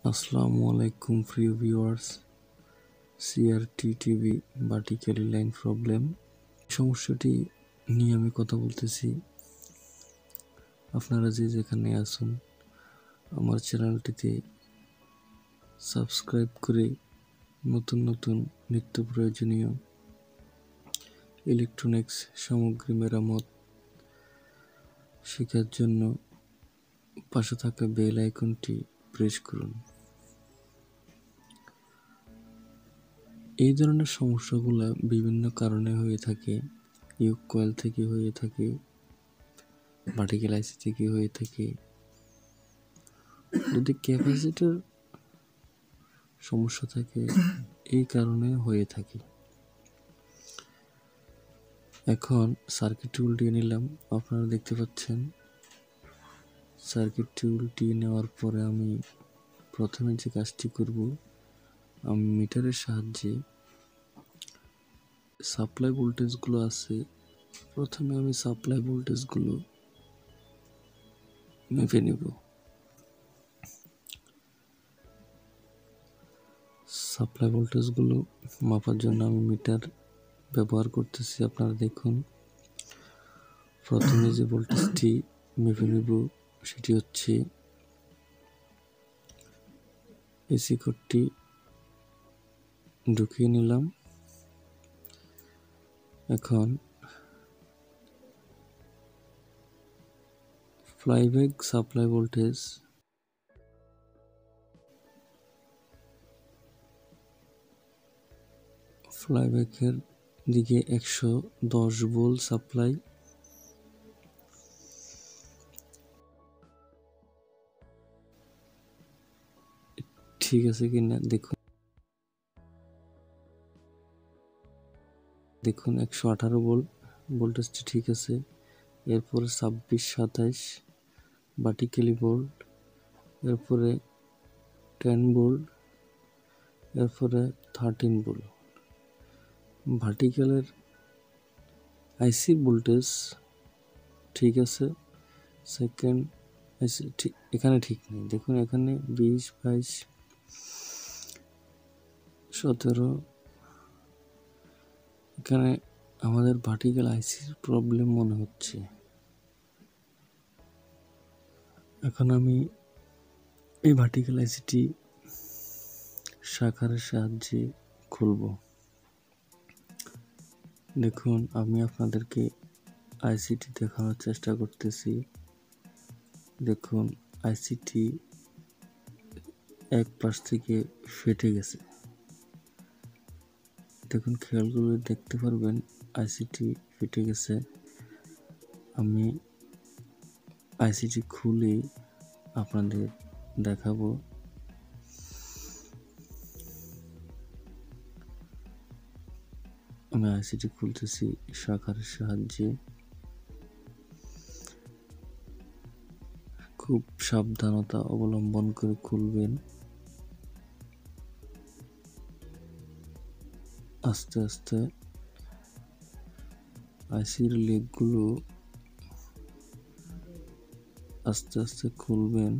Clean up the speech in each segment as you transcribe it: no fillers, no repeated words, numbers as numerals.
আসসালামু আলাইকুম প্রিয় viewers. CRT TV vertically line problem সমস্যাটি নিয়ে আমি কথা বলতেছি। আপনারা যে যেখানে আছেন আমার চ্যানেলটিতে সাবস্ক্রাইব করে নতুন নতুন নিত্য প্রয়োজনীয় ইলেকট্রনিক্স সামগ্রী মেরামত শেখার জন্য পাশে থাকা বেল আইকনটি প্রেস করুন। এই ধরনের সমস্যাগুলো বিভিন্ন কারণে হয়ে থাকে। ইউক কয়েল থেকে হয়ে থাকে, ভার্টিক্যাল আইসি থেকে হয়ে থাকে। যদি ক্যাপাসিটর সমস্যা থাকে এই কারণে হয়ে থাকে। এখন সার্কিটটি উল্টিয়ে নিলাম, আপনারা দেখতে পাচ্ছেন। সার্কিটটি উল্টিয়ে নেওয়ার পরে আমি প্রথমে যে কাজটি করব, আমি মিটারের সাহায্যে সাপ্লাই ভোল্টেজগুলো আছে, প্রথমে আমি সাপ্লাই ভোল্টেজগুলো মেপে নেব। সাপ্লাই ভোল্টেজগুলো মাপার জন্য আমি মিটার ব্যবহার করতেছি। আপনারা দেখুন, প্রথমে যে ভোল্টেজটি মেপে নেব সেটি হচ্ছে এসি কোডটি ঢুকিয়ে নিলাম। এখন ফ্লাইব্যাক সাপ্লাই ভোল্টেজ ফ্লাইব্যাকের দিকে 110 ভোল্ট সাপ্লাই, ঠিক আছে কিনা দেখুন। 118 ভোল্ট ভোল্টেজটি ঠিক আছে। এরপরে 26-27 ভার্টিক্যালি ভোল্ট, এরপরে 10 ভোল্ট, এরপরে 13 ভোল্ট। ভার্টিক্যালের আইসি ভোল্টেজ ঠিক আছে। সেকেন্ড আইসি ঠিক এখানে ঠিক নেই, দেখুন এখানে 20, 22, 17, এখানে আমাদের ভার্টিক্যাল আইসির প্রবলেম মনে হচ্ছে। এখন আমি এই ভার্টিক্যাল আইসিটি শাখারের সাহায্যে খুলব। দেখুন, আমি আপনাদেরকে আইসিটি দেখানোর চেষ্টা করতেছি। দেখুন, আইসিটি এক পাশ থেকে ফেটে গেছে। দেখুন, খেয়াল করে দেখতে পারবেন আইসিটি ফেটে গেছে। আমি আইসিটি খুলে আপনাদের দেখাবো। আমি আইসিটি খুলতেছি শাখারের সাহায্যে। খুব সাবধানতা অবলম্বন করে খুলবেন। আস্তে আস্তে আইসির লেগগুলো আস্তে আস্তে খুলবেন।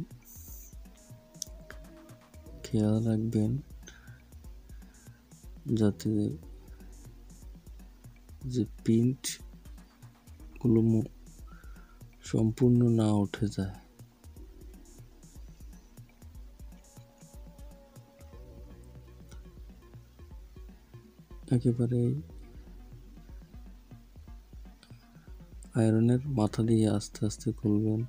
খেয়াল রাখবেন যাতে যে পিন্ট গুলো সম্পূর্ণ না উঠে যায়। একেবারে আয়রনের মাথা দিয়ে আস্তে আস্তে খুলবেন।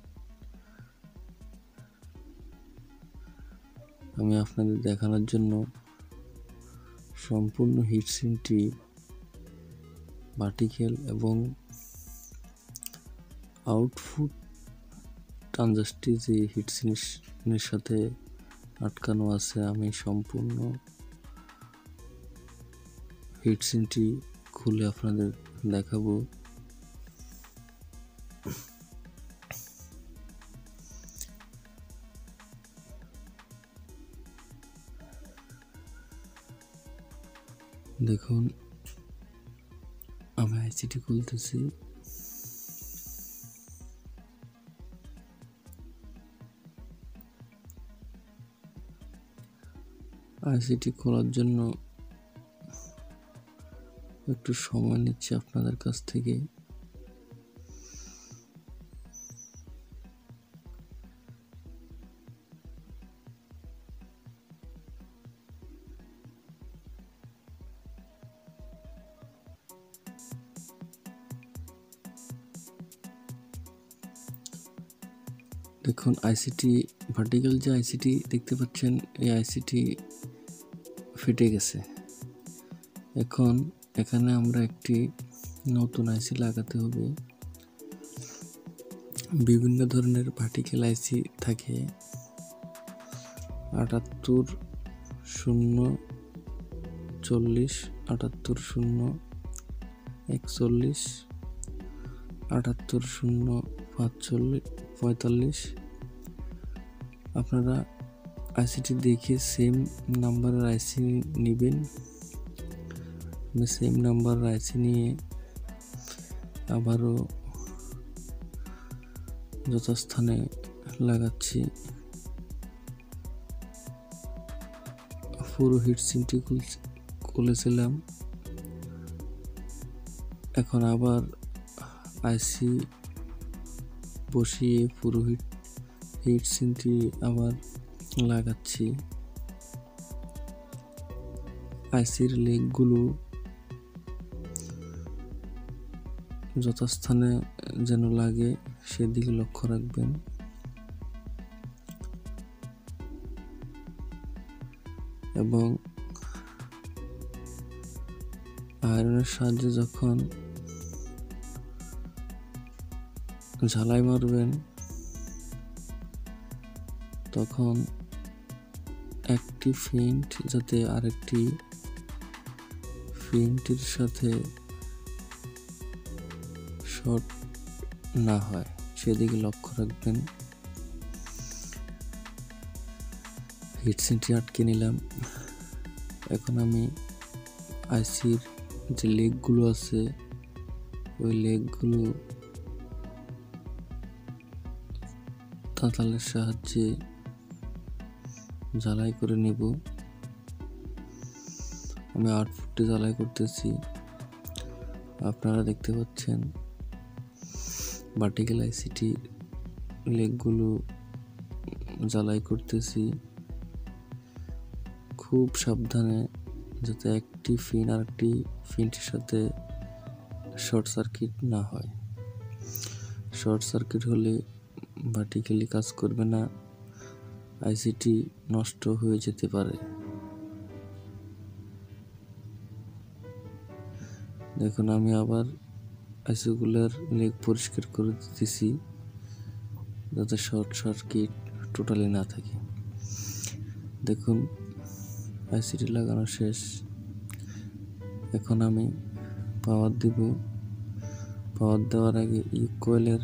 আমি আপনাদের দেখানোর জন্য সম্পূর্ণ হিটসিংটি ভার্টিক্যাল এবং আউটপুট ট্রানজিস্টর যে হিটসিংয়ের সাথে আটকানো আছে, আমি সম্পূর্ণ হিটসিংটি খুলে আপনাদের দেখাবো। দেখুন, আমি আইসিটি খুলতেছি। আইসিটি খোলার জন্য একটু সময় নিচ্ছি আপনাদের কাছ থেকে। দেখুন আইসিটি ভার্টিক্যাল যে আইসিটি দেখতে পাচ্ছেন, এই আইসিটি ফেটে গেছে। এখন এখানে আমরা একটি নতুন আইসি লাগাতে হবে। বিভিন্ন ধরনের ভার্টিক্যাল আইসি থাকে, 78-0-40, 78-0-41, 78-0-45। আপনারা আইসিটি দেখে সেম নাম্বারের আইসি নেবেন। আমি সেম নাম্বারের আইসি নিয়ে আবারও যথাস্থানে লাগাচ্ছি। পুরো হিটসিনটি খুলেছিলাম। এখন আবার আইসি বসিয়ে পুরো হিটসিনটি আবার লাগাচ্ছি। আইসির লেগগুলো যথাস্থানে যেন লাগে সেদিকে লক্ষ্য রাখবেন। এবং আয়রনের সাহায্যে যখন ঝালাই মারবেন তখন একটি ফিন্ট যাতে আরেকটি ফিন্টের সাথে শর্ট না হয় সেদিকে লক্ষ্য রাখবেন। হিটসিনটি আটকে নিলাম। এখন আমি আইসির যে লেগগুলো আছে ওই লেগগুলো তাতালের সাহায্যে ঝালাই করে নেব। আমি 8 ফুটে ঝালাই করতেছি। আপনারা দেখতে পাচ্ছেন ভার্টিক্যাল আইসিটি লেগগুলো ঝালাই করতেছি খুব সাবধানে, যাতে একটি ফিন আর একটি ফিনটির সাথে শর্ট সার্কিট না হয়। শর্ট সার্কিট হলে ভার্টিক্যালি কাজ করবে না, আইসিটি নষ্ট হয়ে যেতে পারে। দেখুন আমি আবার আইসিগুলোর লেগ পরিষ্কার করে দিতেছি যাতে শর্ট সার্কিট টোটালি না থাকে। দেখুন আইসিটি লাগানো শেষ। এখন আমি পাওয়ার দিব। পাওয়ার দেওয়ার আগে ইকুয়ালের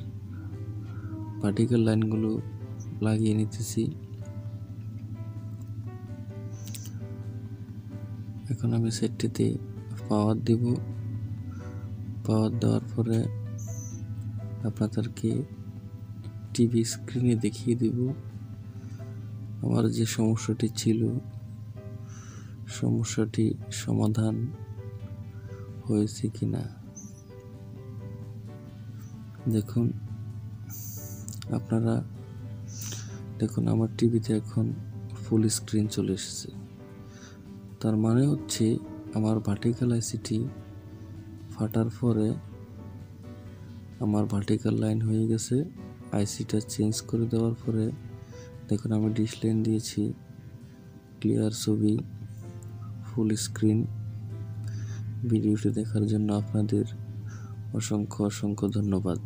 ভার্টিক্যাল লাইনগুলো লাগিয়ে নিতেছি। এখন আমি সেটটিতে পাওয়ার দিব। পাওয়ার দেওয়ার পরে আপনাদেরকে টিভি স্ক্রিনে দেখিয়ে দিব আমার যে সমস্যাটি ছিল, সমস্যাটি সমাধান হয়েছে কিনা। দেখুন আপনারা দেখুন আমার টিভিতে এখন ফুল স্ক্রিন চলে এসেছে। তার মানে হচ্ছে আমার ভার্টিক্যাল আইসিটি ফাটার পরে আমার ভার্টিক্যাল লাইন হয়ে গেছে। আইসিটা চেঞ্জ করে দেওয়ার পরে দেখুন আমি ডিশ লাইন দিয়েছি, ক্লিয়ার ছবি, ফুল স্ক্রিন। ভিডিওটি দেখার জন্য আপনাদের অসংখ্য ধন্যবাদ।